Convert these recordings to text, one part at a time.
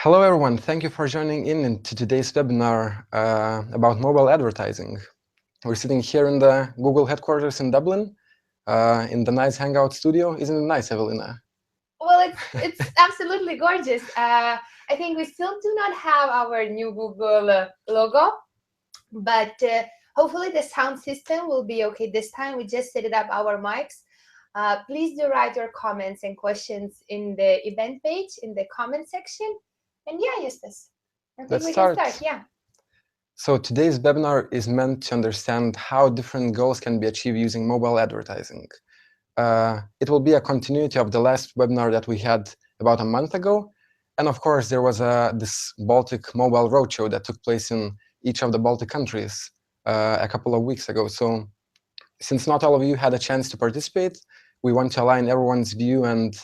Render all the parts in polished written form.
Hello, everyone. Thank you for joining in to today's webinar about mobile advertising. We're sitting here in the Google headquarters in Dublin, in the nice Hangout studio. Isn't it nice, Evelina? Well, it's absolutely gorgeous. I think we still do not have our new Google logo, but hopefully the sound system will be okay this time. We just set it up our mics. Please do write your comments and questions in the event page in the comment section. And yeah, Justus, I think Let's we start. can start. Yeah. So today's webinar is meant to understand how different goals can be achieved using mobile advertising. It will be a continuity of the last webinar that we had about a month ago. And of course, there was this Baltic Mobile Roadshow that took place in each of the Baltic countries a couple of weeks ago. So since not all of you had a chance to participate, we want to align everyone's view and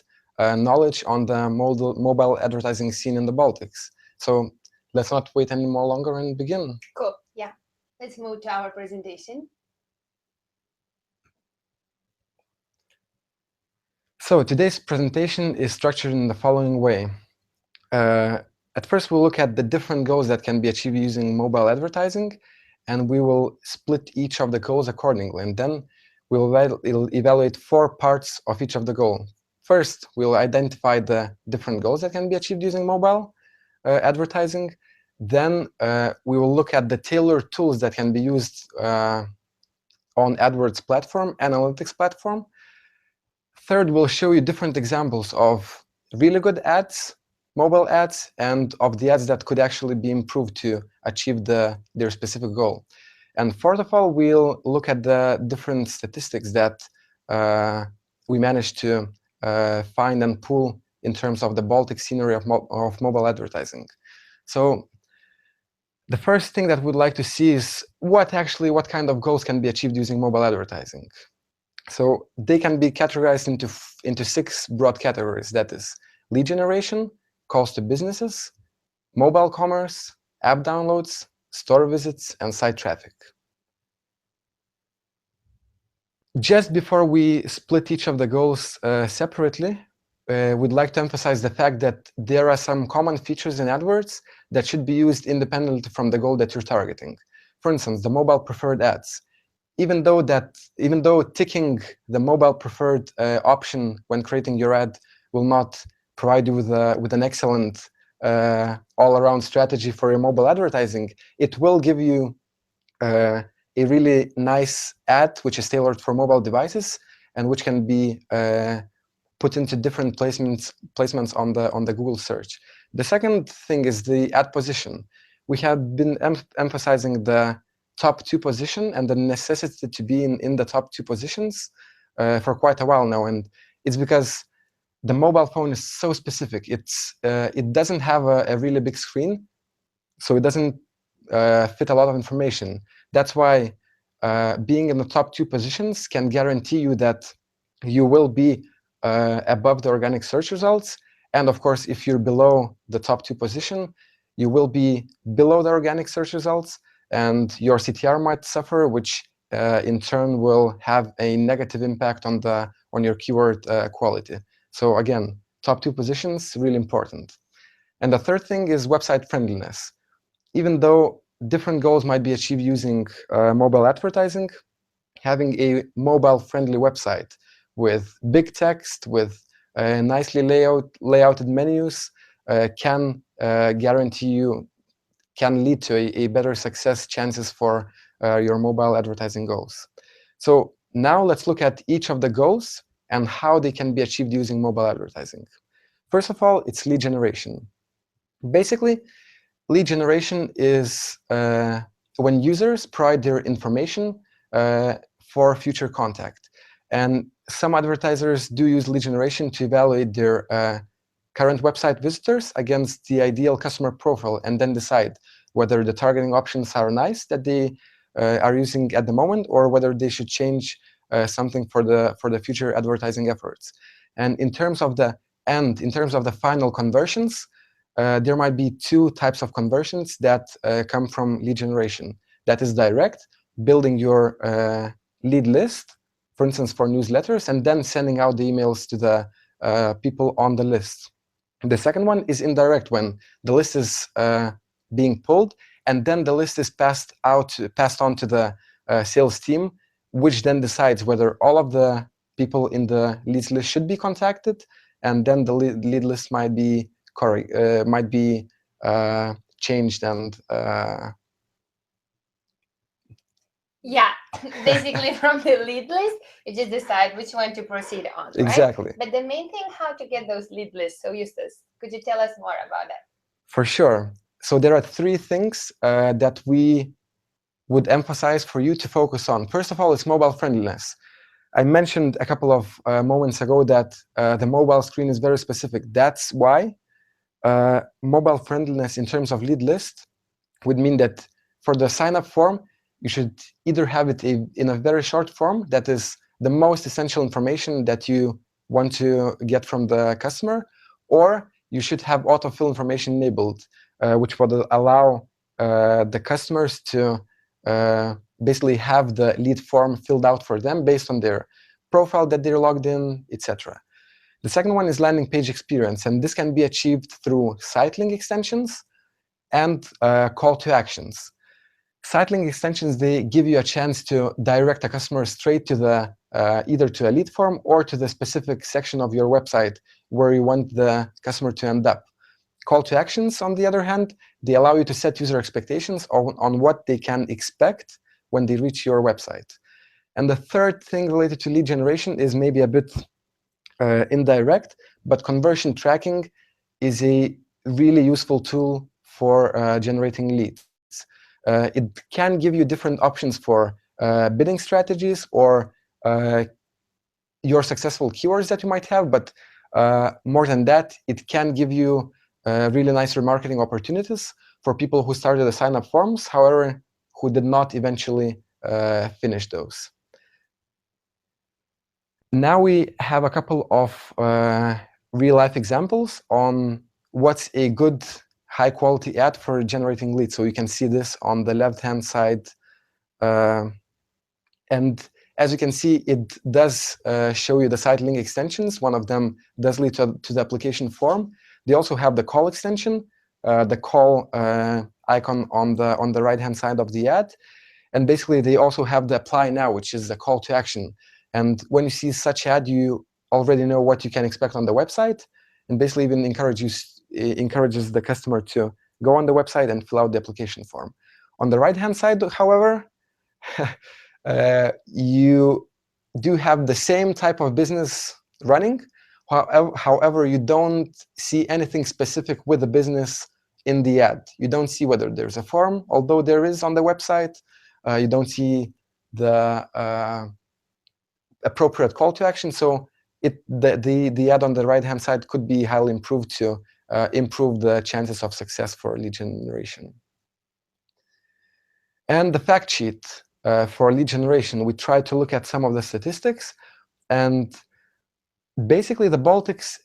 knowledge on the mobile advertising scene in the Baltics. So let's not wait any more longer and begin. Cool. Yeah. Let's move to our presentation. So today's presentation is structured in the following way. At first, we'll look at the different goals that can be achieved using mobile advertising, and we will split each of the goals accordingly. And then we'll evaluate 4 parts of each of the goals. First, we'll identify the different goals that can be achieved using mobile advertising. Then we will look at the tailored tools that can be used on AdWords platform, analytics platform. Third, we'll show you different examples of really good ads, mobile ads, and of the ads that could actually be improved to achieve their specific goal. And fourth of all, we'll look at the different statistics that we managed to find and pull in terms of the Baltic scenery of mobile advertising. So the first thing that we'd like to see is what kind of goals can be achieved using mobile advertising. So they can be categorized into 6 broad categories. That is lead generation, calls to businesses, mobile commerce, app downloads, store visits, and site traffic. Just before we split each of the goals separately, we'd like to emphasize the fact that there are some common features in AdWords that should be used independently from the goal that you're targeting. For instance, the mobile preferred ads. Even though ticking the mobile preferred option when creating your ad will not provide you with an excellent all-around strategy for your mobile advertising, it will give you a really nice ad which is tailored for mobile devices and which can be put into different placements on the Google search. The second thing is the ad position. We have been emphasizing the top 2 position and the necessity to be in the top 2 positions for quite a while now, and it's because the mobile phone is so specific. It doesn't have a really big screen, so it doesn't fit a lot of information. That's why being in the top 2 positions can guarantee you that you will be above the organic search results, and of course, if you're below the top 2 position, you will be below the organic search results, and your CTR might suffer, which in turn will have a negative impact on your keyword quality. So again, top 2 positions, really important. And the third thing is website friendliness. Even though different goals might be achieved using mobile advertising, having a mobile-friendly website with big text, with nicely layouted menus can lead to a better success chances for your mobile advertising goals. So now let's look at each of the goals and how they can be achieved using mobile advertising. First of all, it's lead generation. Basically, lead generation is when users provide their information for future contact. And some advertisers do use lead generation to evaluate their current website visitors against the ideal customer profile and then decide whether the targeting options are nice that they are using at the moment or whether they should change something for the future advertising efforts. And in terms of the final conversions, there might be 2 types of conversions that come from lead generation. That is direct, building your lead list, for instance, for newsletters, and then sending out the emails to the people on the list. The second one is indirect, when the list is being pulled, and then the list is passed on to the sales team, which then decides whether all of the people in the leads list should be contacted, and then the lead list might be changed and yeah, basically from the lead list, you just decide which one to proceed on, right? Exactly. But the main thing, how to get those lead lists. So Justus, could you tell us more about that? For sure. So there are three things that we would emphasize for you to focus on. First of all, it's mobile friendliness. I mentioned a couple of moments ago that the mobile screen is very specific. That's why mobile friendliness in terms of lead list would mean that for the sign-up form, you should either have it in a very short form, that is the most essential information that you want to get from the customer, or you should have autofill information enabled, which would allow the customers to basically have the lead form filled out for them based on their profile that they're logged in, etc. The second one is landing page experience, and this can be achieved through site link extensions and call to actions. Site link extensions, they give you a chance to direct a customer straight to the either to a lead form or to the specific section of your website where you want the customer to end up. Call to actions, on the other hand, they allow you to set user expectations on what they can expect when they reach your website. And the third thing related to lead generation is maybe a bit indirect, but conversion tracking is a really useful tool for generating leads. It can give you different options for bidding strategies or your successful keywords that you might have, but more than that, it can give you really nice remarketing opportunities for people who started the sign-up forms, however, who did not eventually finish those. Now we have a couple of real-life examples on what's a good high-quality ad for generating leads. So you can see this on the left-hand side. And as you can see, it does show you the site link extensions. One of them does lead to the application form. They also have the call extension, the call icon on the right-hand side of the ad. And basically, they also have the apply now, which is the call to action. And when you see such ad, you already know what you can expect on the website, and basically even encourages the customer to go on the website and fill out the application form. On the right-hand side, however, you do have the same type of business running. However, you don't see anything specific with the business in the ad. You don't see whether there's a form, although there is on the website. You don't see the appropriate call to action. So the ad on the right-hand side could be highly improved to improve the chances of success for lead generation. And the fact sheet for lead generation, we try to look at some of the statistics. And basically, the Baltics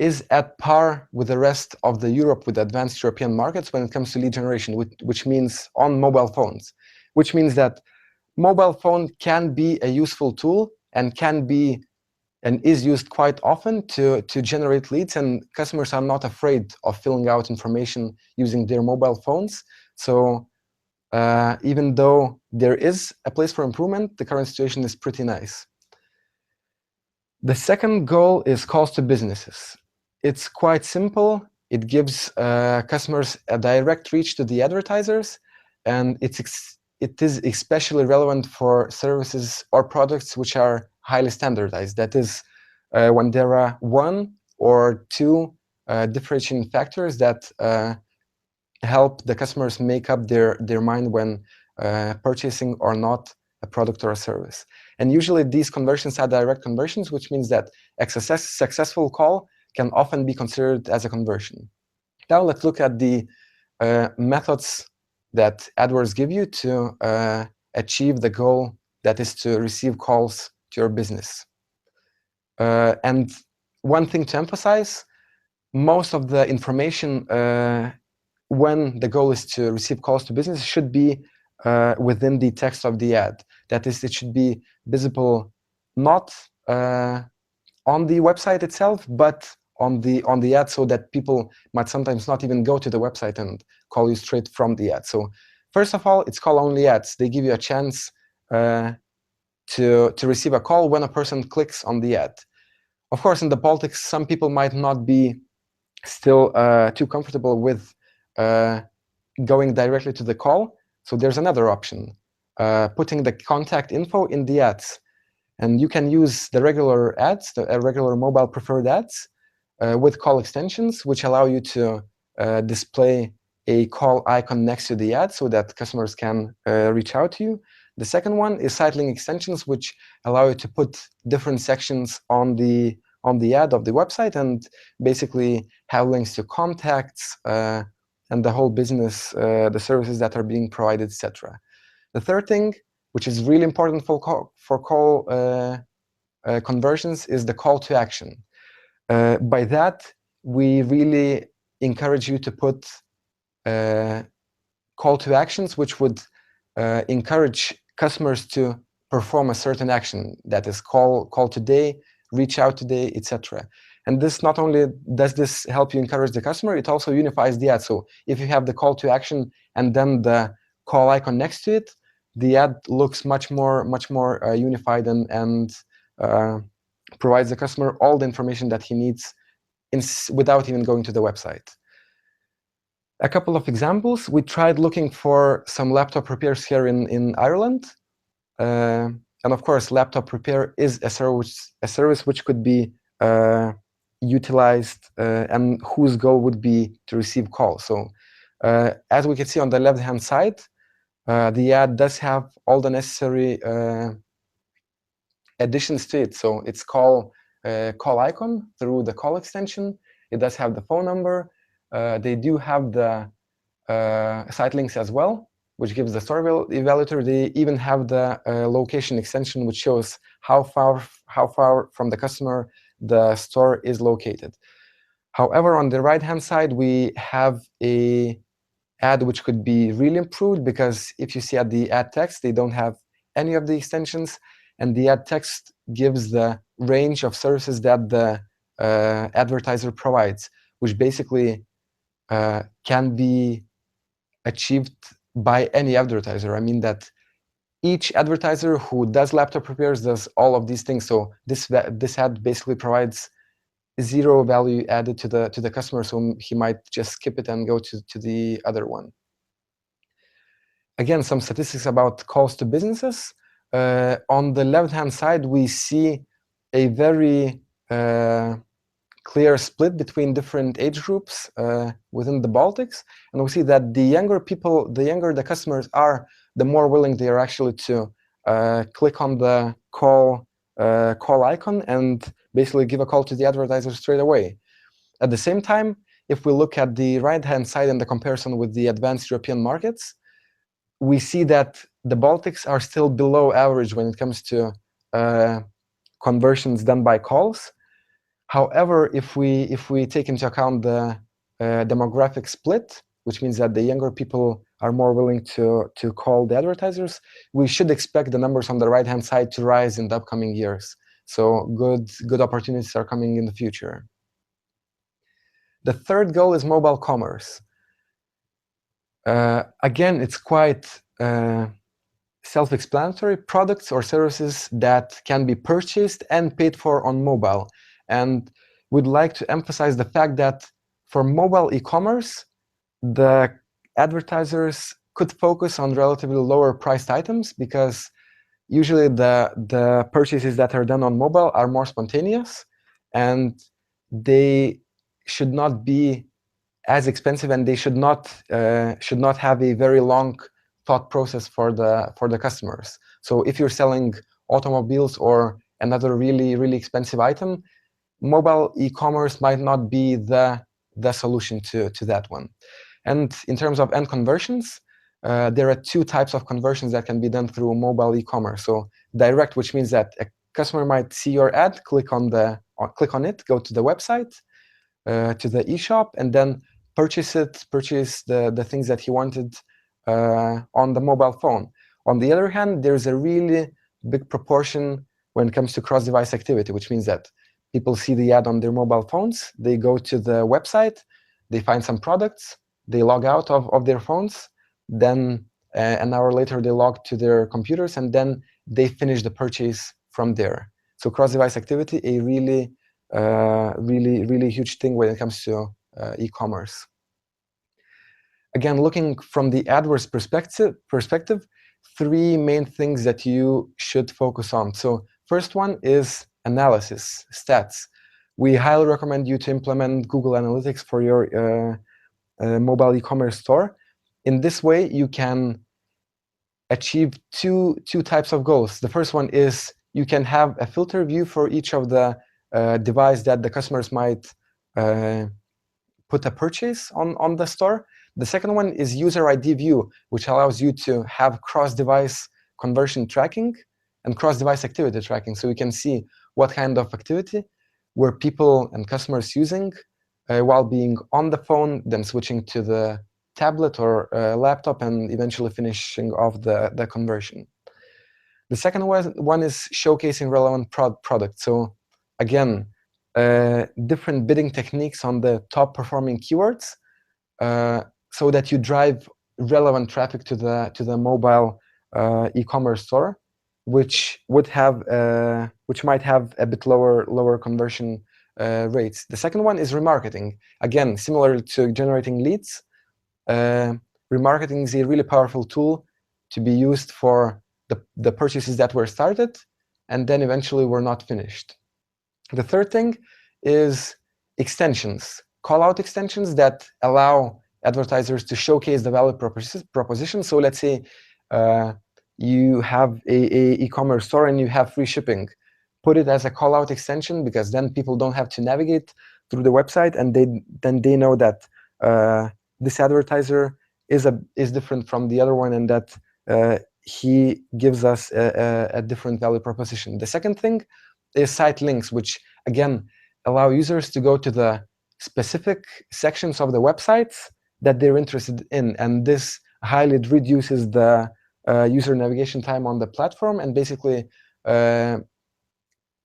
is at par with the rest of the Europe, with advanced European markets when it comes to lead generation, which means on mobile phones, which means that mobile phone can be a useful tool and can be and is used quite often to generate leads, and customers are not afraid of filling out information using their mobile phones. So even though there is a place for improvement, the current situation is pretty nice. The second goal is calls to businesses. It's quite simple. It gives customers a direct reach to the advertisers, and it is especially relevant for services or products which are highly standardized. That is, when there are one or two differentiating factors that help the customers make up their mind when purchasing or not a product or a service. And usually these conversions are direct conversions, which means that a successful call can often be considered as a conversion. Now let's look at the methods that AdWords give you to achieve the goal that is to receive calls to your business. And one thing to emphasize, most of the information when the goal is to receive calls to business should be within the text of the ad. That is, it should be visible not on the website itself, but on the ad, so that people might sometimes not even go to the website and call you straight from the ad. So first of all, it's call-only ads. They give you a chance to receive a call when a person clicks on the ad. Of course, in the Baltics, some people might not be still too comfortable with going directly to the call. So there's another option, putting the contact info in the ads. And you can use the regular ads, the regular mobile preferred ads, with call extensions, which allow you to display a call icon next to the ad so that customers can reach out to you. The second one is site link extensions, which allow you to put different sections on the ad of the website and basically have links to contacts and the whole business, the services that are being provided, etc. The third thing, which is really important for call conversions, is the call to action. By that, we really encourage you to put call to actions, which would encourage customers to perform a certain action, that is call today, reach out today, etc. And this not only does this help you encourage the customer, it also unifies the ad. So if you have the call to action and then the call icon next to it, the ad looks much more unified and provides the customer all the information that he needs without even going to the website. A couple of examples. We tried looking for some laptop repairs here in Ireland. And of course, laptop repair is a service which could be utilized and whose goal would be to receive calls. So as we can see on the left-hand side, the ad does have all the necessary additions to it. So it's call icon through the call extension. It does have the phone number. They do have the site links as well, which gives the store evaluator. They even have the location extension, which shows how far from the customer the store is located. However, on the right-hand side, we have a ad which could be really improved, because if you see at the ad text, they don't have any of the extensions, and the ad text gives the range of services that the advertiser provides, which basically can be achieved by any advertiser. I mean that each advertiser who does laptop repairs does all of these things. So this ad basically provides zero value added to the customer, so he might just skip it and go to the other one. Again, some statistics about calls to businesses. On the left-hand side, we see a very clear split between different age groups within the Baltics, and we see that the younger the customers are, the more willing they are actually to click on the call icon and basically give a call to the advertiser straight away. At the same time, if we look at the right-hand side in the comparison with the advanced European markets, we see that the Baltics are still below average when it comes to conversions done by calls. However, if we take into account the demographic split, which means that the younger people are more willing to call the advertisers, we should expect the numbers on the right-hand side to rise in the upcoming years. So good opportunities are coming in the future. The third goal is mobile commerce. Again, it's quite self-explanatory: products or services that can be purchased and paid for on mobile. And we'd like to emphasize the fact that for mobile e-commerce, the advertisers could focus on relatively lower priced items, because usually the purchases that are done on mobile are more spontaneous, and they should not be as expensive, and they should not have a very long thought process for the customers. So if you're selling automobiles or another really expensive item, mobile e-commerce might not be the solution to that one. And in terms of end conversions, there are two types of conversions that can be done through mobile e-commerce. So direct, which means that a customer might see your ad, click on it, go to the website, to the eShop, and then purchase the things that he wanted on the mobile phone. On the other hand, there's a really big proportion when it comes to cross-device activity, which means that People see the ad on their mobile phones, they go to the website, they find some products, they log out of their phones, then an hour later they log to their computers, and then they finish the purchase from there. So cross-device activity, a really, really huge thing when it comes to e-commerce. Again, looking from the AdWords perspective, three main things that you should focus on. So first one is analysis, stats. We highly recommend you to implement Google Analytics for your mobile e-commerce store. In this way, you can achieve two types of goals. The first one is you can have a filter view for each of the device that the customers might put a purchase on the store. The second one is user ID view, which allows you to have cross-device conversion tracking and cross-device activity tracking. So you can see what kind of activity were people and customers using while being on the phone, then switching to the tablet or laptop, and eventually finishing off the conversion. The second one is showcasing relevant products. So again, different bidding techniques on the top performing keywords, so that you drive relevant traffic to the mobile e-commerce store, which might have a bit lower conversion rates. The second one is remarketing. Again, similar to generating leads, remarketing is a really powerful tool to be used for the purchases that were started and then eventually were not finished. The third thing is extensions, call-out extensions that allow advertisers to showcase the value proposition. So let's say you have a e-commerce store and you have free shipping. Put it as a call-out extension, because then people don't have to navigate through the website, and then they know that this advertiser is different from the other one, and that he gives us a different value proposition. The second thing is site links, which again allow users to go to the specific sections of the websites that they're interested in, and this highly reduces the user navigation time on the platform, and basically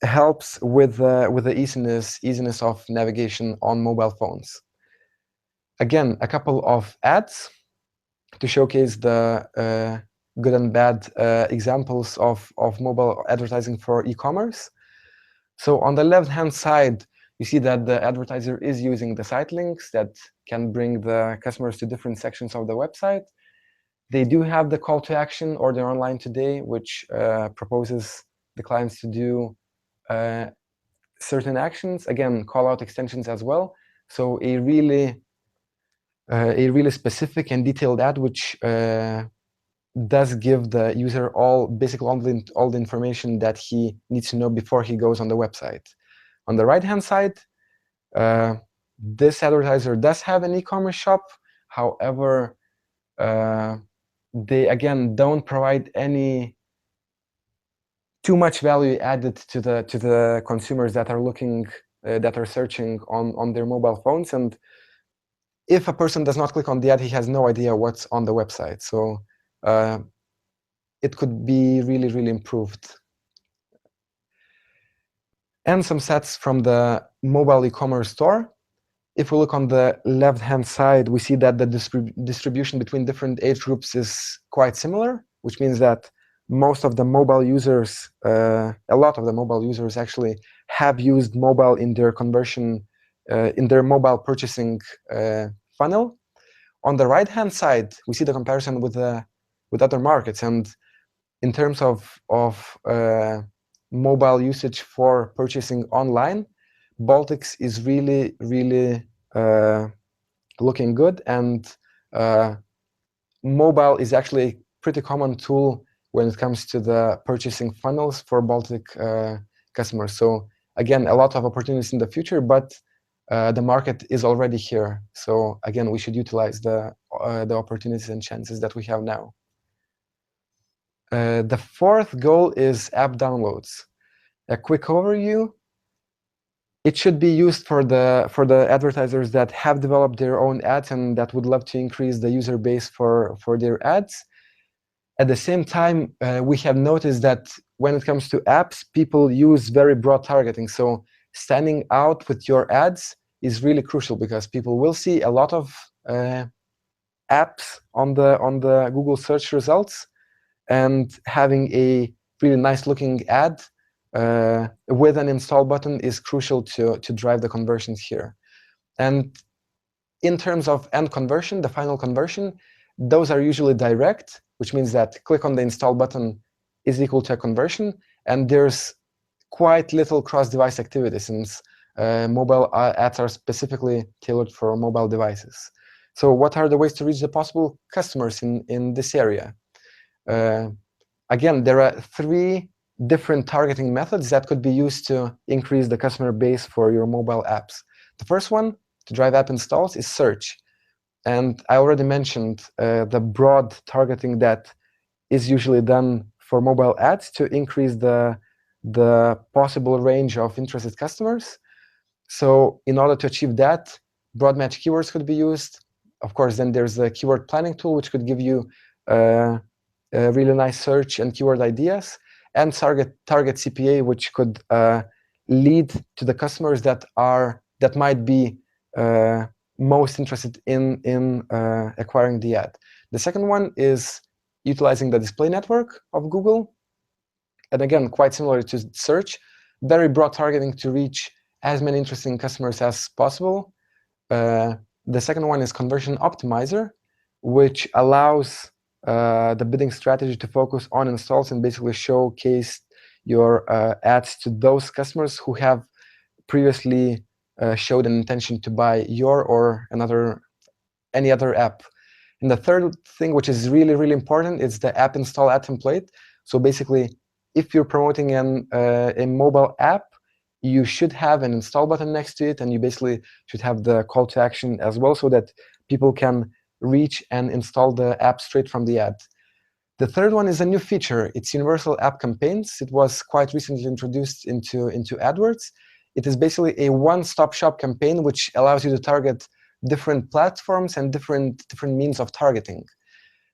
helps with the easiness of navigation on mobile phones. Again, a couple of ads to showcase the good and bad examples of mobile advertising for e-commerce. So on the left-hand side, you see that the advertiser is using the site links that can bring the customers to different sections of the website. They do have the call to action, order online today, which proposes the clients to do certain actions. Again, call-out extensions as well. So a really specific and detailed ad, which does give the user basically all the information that he needs to know before he goes on the website. On the right-hand side, this advertiser does have an e-commerce shop. However, they again don't provide any too much value added to the consumers that are looking that are searching on their mobile phones. And if a person does not click on the ad, he has no idea what's on the website. So it could be really improved. And some stats from the mobile e-commerce store. If we look on the left-hand side, we see that the distribution between different age groups is quite similar, which means that most of the mobile users, a lot of the mobile users actually have used mobile in their conversion, in their mobile purchasing funnel. On the right-hand side, we see the comparison with other markets, and in terms of mobile usage for purchasing online, Baltics is really looking good, and mobile is actually a pretty common tool when it comes to the purchasing funnels for Baltic customers. So again, a lot of opportunities in the future, but the market is already here. So again, we should utilize the opportunities and chances that we have now. The fourth goal is app downloads. A quick overview. It should be used for the advertisers that have developed their own ads and that would love to increase the user base for their ads. At the same time, we have noticed that when it comes to apps, people use very broad targeting. So standing out with your ads is really crucial, because people will see a lot of apps on the Google search results, and having a really nice looking ad with an install button is crucial to drive the conversions here. And in terms of end conversion, the final conversion, those are usually direct, which means that click on the install button is equal to a conversion, and there's quite little cross-device activity, since mobile ads are specifically tailored for mobile devices. So what are the ways to reach the possible customers in this area? Again, there are 3 different targeting methods that could be used to increase the customer base for your mobile apps. The first one, to drive app installs, is search. And I already mentioned the broad targeting that is usually done for mobile ads to increase the possible range of interested customers. So in order to achieve that, broad match keywords could be used. Of course, then there's the keyword planning tool, which could give you really nice search and keyword ideas, and target CPA, which could lead to the customers that might be most interested in acquiring the ad. The second one is utilizing the display network of Google. And again, quite similar to search, very broad targeting to reach as many interesting customers as possible. The second one is Conversion Optimizer, which allows the bidding strategy to focus on installs and basically showcase your ads to those customers who have previously showed an intention to buy your or any other app. And the third thing, which is really, really important, is the app install ad template. So basically, if you're promoting a mobile app, you should have an install button next to it, and you basically should have the call to action as well, so that people can reach and install the app straight from the ad. The third one is a new feature. It's Universal App Campaigns. It was quite recently introduced into AdWords. It is basically a one-stop shop campaign which allows you to target different platforms and different means of targeting.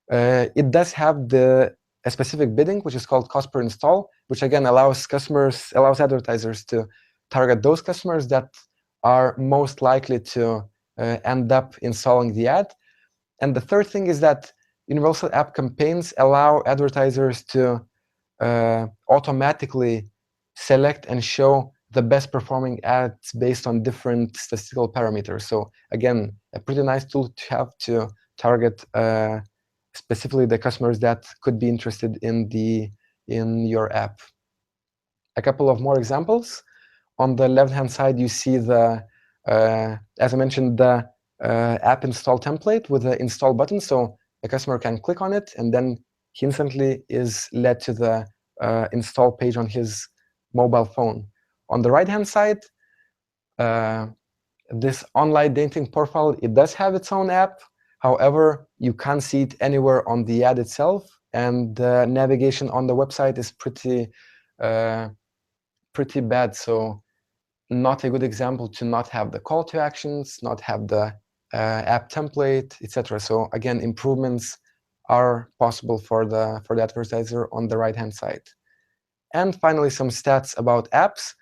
It does have a specific bidding, which is called cost per install, which again allows advertisers to target those customers that are most likely to end up installing the ad. And the third thing is that Universal App Campaigns allow advertisers to automatically select and show the best performing ads based on different statistical parameters. So again, a pretty nice tool to have to target specifically the customers that could be interested in your app. A couple of more examples. On the left-hand side, you see as I mentioned, the app install template with the install button. So the customer can click on it, and then he instantly is led to the install page on his mobile phone. On the right-hand side, this online dating profile, it does have its own app. However, you can't see it anywhere on the ad itself, and the navigation on the website is pretty bad. So not a good example to not have the call to actions, not have the app template, etc. So again, improvements are possible for the advertiser on the right-hand side. And finally, some stats about apps.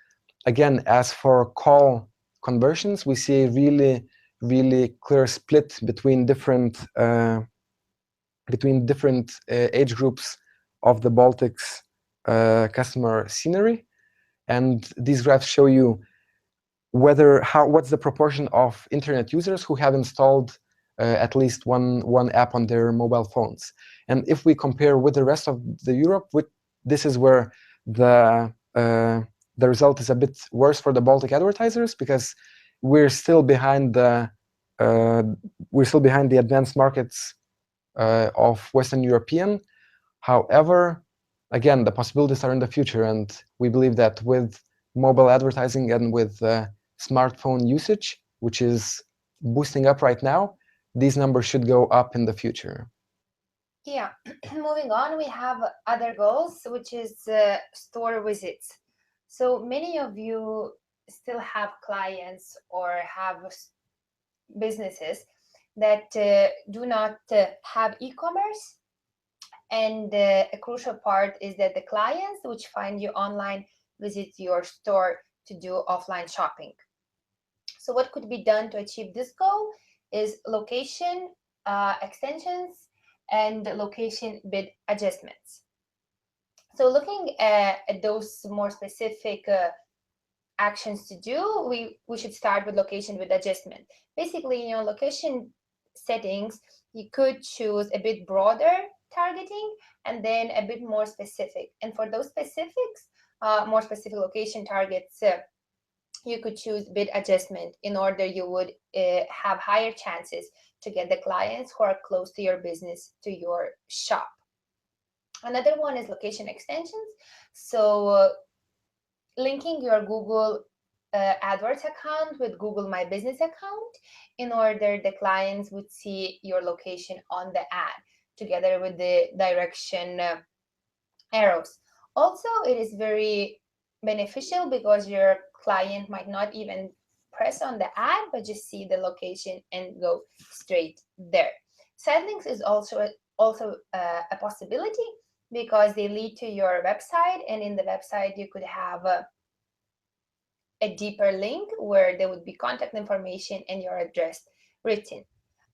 Again, as for call conversions, we see a really, really clear split between different age groups of the Baltics customer scenery. And these graphs show you what's the proportion of internet users who have installed at least one app on their mobile phones. And if we compare with the rest of the Europe, this is where the result is a bit worse for the Baltic advertisers, because we're still behind the advanced markets of Western European. However, again, the possibilities are in the future, and we believe that with mobile advertising and with smartphone usage, which is boosting up right now, these numbers should go up in the future. Yeah, moving on, we have other goals, which is store visits. So many of you still have clients or have businesses that do not have e-commerce. And a crucial part is that the clients which find you online visit your store to do offline shopping. So what could be done to achieve this goal is location extensions and location bid adjustments. So looking at those more specific actions to do, we should start with location bid adjustment. Basically, location settings, you could choose a bit broader targeting and then a bit more specific. And for those specifics, more specific location targets, you could choose bid adjustment in order you would have higher chances to get the clients who are close to your business to your shop. Another one is location extensions. So linking your Google AdWords account with Google My Business account in order the clients would see your location on the ad together with the direction arrows. Also, it is very beneficial because your client might not even press on the ad but just see the location and go straight there. Side links is also a possibility because they lead to your website, and in the website you could have a deeper link where there would be contact information and your address written.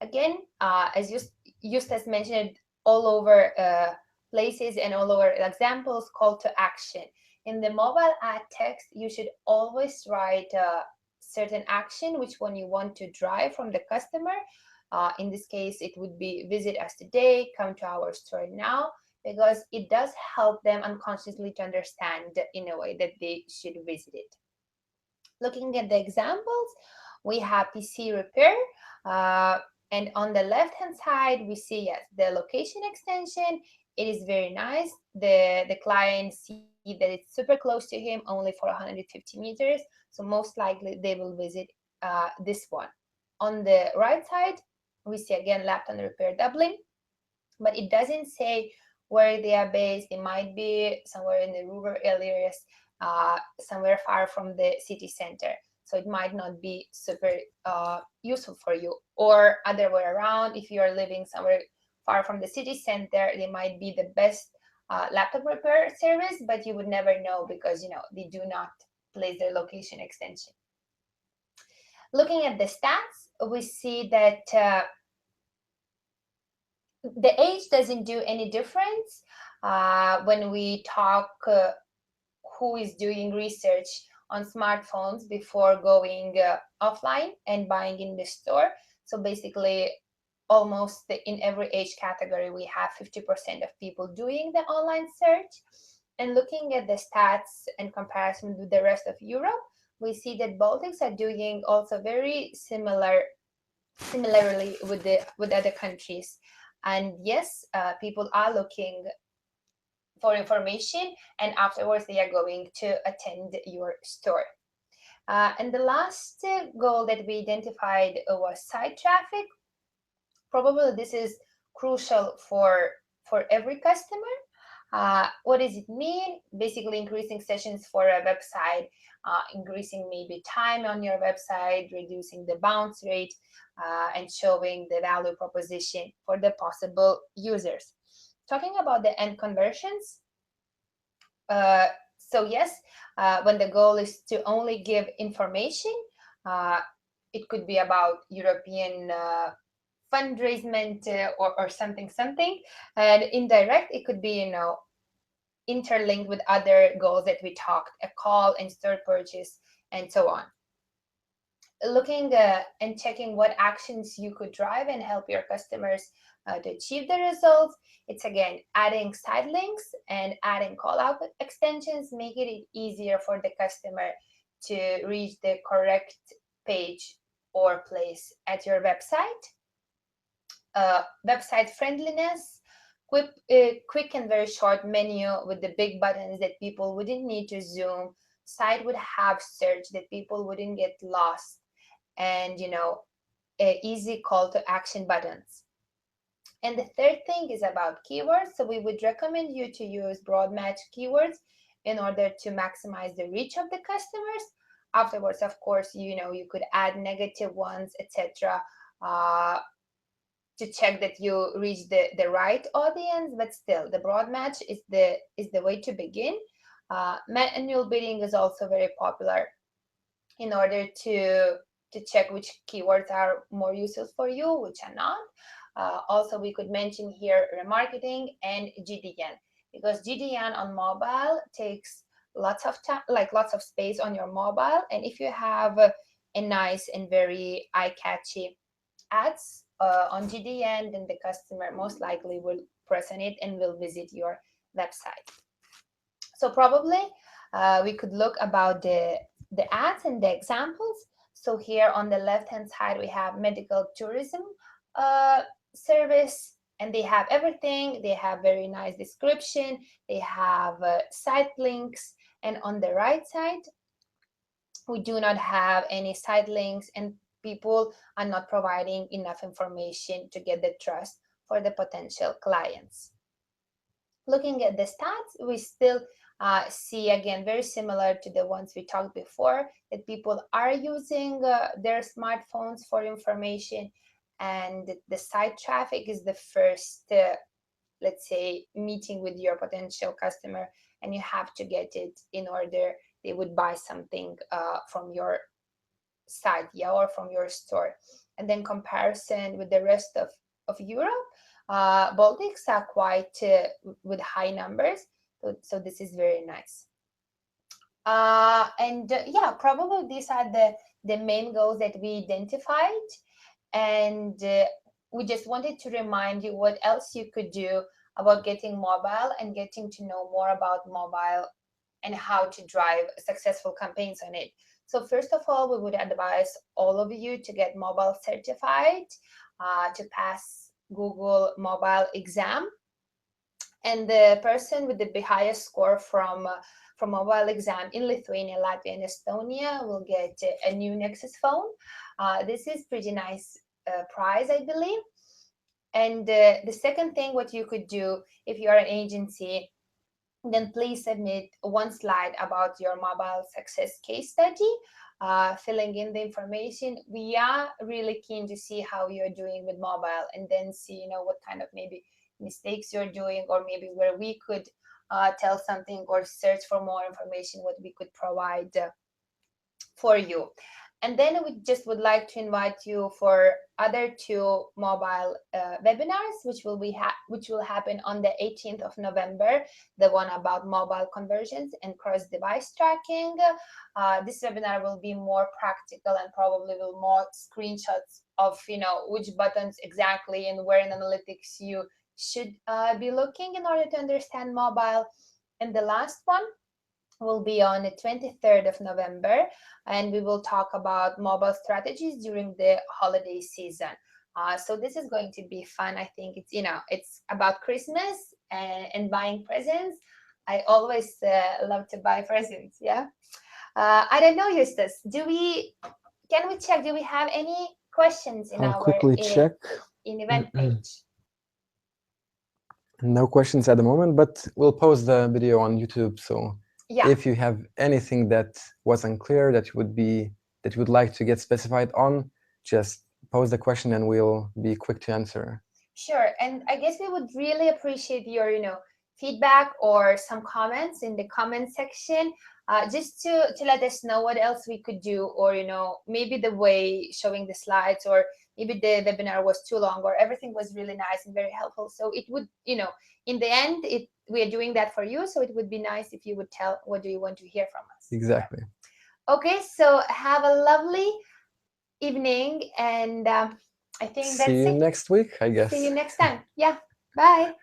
Again, as Justas mentioned, all over places and all over examples, call to action. In the mobile ad text, you should always write a certain action, which one you want to drive from the customer. In this case, it would be visit us today, come to our store now, because it does help them unconsciously to understand in a way that they should visit it. Looking at the examples, we have PC repair, and on the left hand side we see, yes, the location extension. It is very nice. The client see that it's super close to him, only for 150 meters, so most likely they will visit this one. On the right side we see again Lapton Repair Dublin, but it doesn't say where they are based. They might be somewhere in the rural areas, somewhere far from the city center, so it might not be super useful for you. Or other way around, if you are living somewhere far from the city center, they might be the best laptop repair service, but you would never know because they do not place their location extension. Looking at the stats, we see that the age doesn't do any difference when we talk who is doing research on smartphones before going offline and buying in the store. So basically, almost in every age category, we have 50% of people doing the online search. And looking at the stats in comparison with the rest of Europe, we see that Baltics are doing also very similarly with other countries. And yes, people are looking for information, and afterwards they are going to attend your store. And the last goal that we identified was site traffic. Probably this is crucial for every customer. What does it mean? Basically increasing sessions for a website, increasing maybe time on your website, reducing the bounce rate, and showing the value proposition for the possible users. Talking about the end conversions, so yes, when the goal is to only give information, it could be about European fundraising or something, and indirect, it could be interlinked with other goals that we talked, a call, in-store purchase, and so on. Looking and checking what actions you could drive and help your customers to achieve the results. It's again adding side links and adding call-out extensions, making it easier for the customer to reach the correct page or place at your website. Website friendliness, quick and very short menu with the big buttons that people wouldn't need to zoom. Site would have search that people wouldn't get lost, and easy call to action buttons. And the third thing is about keywords. So we would recommend you to use broad match keywords in order to maximize the reach of the customers. Afterwards, of course, you could add negative ones, etc., to check that you reach the right audience. But still, the broad match is the way to begin. Manual bidding is also very popular in order to check which keywords are more useful for you, which are not. Also, we could mention here remarketing and GDN, because GDN on mobile takes lots of time, like lots of space on your mobile. And if you have a nice and very eye-catchy ads on GDN, then the customer most likely will press on it and will visit your website. So probably we could look about the ads and the examples. So here on the left-hand side, we have medical tourism service, and they have everything. They have very nice description. They have site links. And on the right side, we do not have any site links, and people are not providing enough information to get the trust for the potential clients. Looking at the stats, we still see, again, very similar to the ones we talked before, that people are using their smartphones for information, and the site traffic is the first, let's say, meeting with your potential customer, and you have to get it in order they would buy something from your site, yeah, or from your store. And then comparison with the rest of Europe, Baltics are quite with high numbers, so this is very nice. Yeah, probably these are the main goals that we identified, and we just wanted to remind you what else you could do about getting mobile and getting to know more about mobile and how to drive successful campaigns on it. So first of all, we would advise all of you to get mobile certified, to pass Google mobile exam. And the person with the highest score from mobile exam in Lithuania, Latvia, and Estonia will get a new Nexus phone. This is pretty nice prize, I believe. And the second thing, what you could do if you are an agency, then please submit one slide about your mobile success case study, filling in the information. We are really keen to see how you're doing with mobile, and then see, what kind of maybe mistakes you're doing, or maybe where we could tell something or search for more information, what we could provide for you. And then we just would like to invite you for other two mobile webinars, which will happen on the 18th of November, the one about mobile conversions and cross-device tracking. This webinar will be more practical and probably will more screenshots of, which buttons exactly and where in analytics you should be looking in order to understand mobile. And the last one will be on the 23rd of November, and we will talk about mobile strategies during the holiday season. So this is going to be fun. I think it's about Christmas and buying presents. I always love to buy presents. Yeah. I don't know, Justus. Can we check? Do we have any questions in I'll quickly check in event page? No questions at the moment, but we'll post the video on YouTube. So yeah, if you have anything that was unclear that you would like to get specified on, just pose the question and we'll be quick to answer. Sure. And I guess we would really appreciate your feedback or some comments in the comment section, just to let us know what else we could do, or maybe the way showing the slides, or maybe the webinar was too long, or everything was really nice and very helpful. So it would, in the end, we are doing that for you. So it would be nice if you would tell what do you want to hear from us. Exactly. Okay, so have a lovely evening, and I think that's it. See you next week, I guess. See you next time. Yeah, bye.